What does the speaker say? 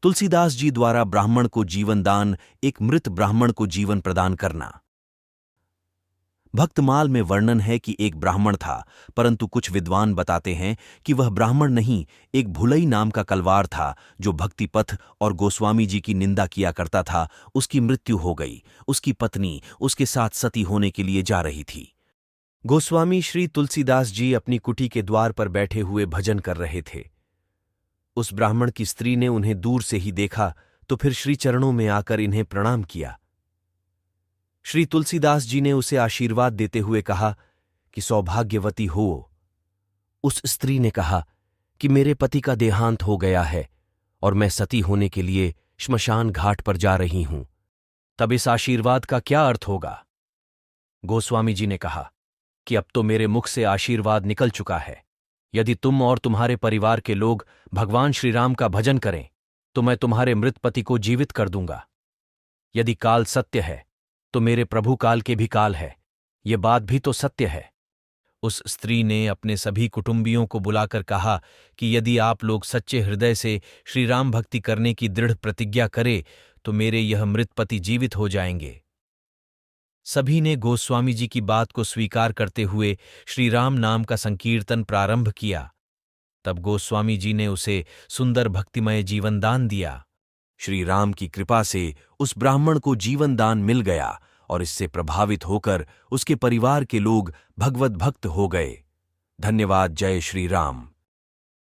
तुलसीदास जी द्वारा ब्राह्मण को जीवन दान, एक मृत ब्राह्मण को जीवन प्रदान करना। भक्तमाल में वर्णन है कि एक ब्राह्मण था, परंतु कुछ विद्वान बताते हैं कि वह ब्राह्मण नहीं, एक भुलई नाम का कलवार था जो भक्ति पथ और गोस्वामी जी की निंदा किया करता था। उसकी मृत्यु हो गई। उसकी पत्नी उसके साथ सती होने के लिए जा रही थी। गोस्वामी श्री तुलसीदास जी अपनी कुटी के द्वार पर बैठे हुए भजन कर रहे थे। उस ब्राह्मण की स्त्री ने उन्हें दूर से ही देखा तो फिर श्री चरणों में आकर इन्हें प्रणाम किया। श्री तुलसीदास जी ने उसे आशीर्वाद देते हुए कहा कि सौभाग्यवती हो। उस स्त्री ने कहा कि मेरे पति का देहांत हो गया है और मैं सती होने के लिए श्मशान घाट पर जा रही हूं। तब इस आशीर्वाद का क्या अर्थ होगा? गोस्वामी जी ने कहा कि अब तो मेरे मुख से आशीर्वाद निकल चुका है। यदि तुम और तुम्हारे परिवार के लोग भगवान श्रीराम का भजन करें तो मैं तुम्हारे मृत पति को जीवित कर दूंगा। यदि काल सत्य है तो मेरे प्रभु काल के भी काल है, ये बात भी तो सत्य है। उस स्त्री ने अपने सभी कुटुंबियों को बुलाकर कहा कि यदि आप लोग सच्चे हृदय से श्रीराम भक्ति करने की दृढ़ प्रतिज्ञा करें तो मेरे यह मृत पति जीवित हो जाएंगे। सभी ने गोस्वामी जी की बात को स्वीकार करते हुए श्रीराम नाम का संकीर्तन प्रारंभ किया। तब गोस्वामी जी ने उसे सुंदर भक्तिमय जीवन दान दिया। श्री राम की कृपा से उस ब्राह्मण को जीवन दान मिल गया और इससे प्रभावित होकर उसके परिवार के लोग भगवत भक्त हो गए। धन्यवाद। जय श्री राम।